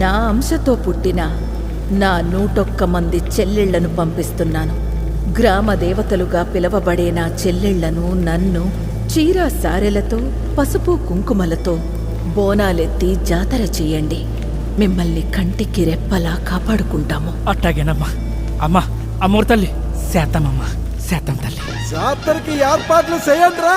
నా అంశతో పుట్టిన నా 101 మంది చెల్లెళ్లను పంపిస్తున్నాను. గ్రామ దేవతలుగా పిలవబడే నా చెల్లెళ్లను, నన్ను చీరా సారెలతో, పసుపు కుంకుమలతో బోనాలెత్తి జాతర చెయ్యండి. మిమ్మల్ని కంటికి రెప్పలా కాపాడుకుంటాము. అట్టాగేనమ్మా. అమ్మా, అమ్మోరు తల్లి, శాతమమ్మా, శాతం తల్లి. జాతరకి ఏర్పాట్లు చేయండి రా.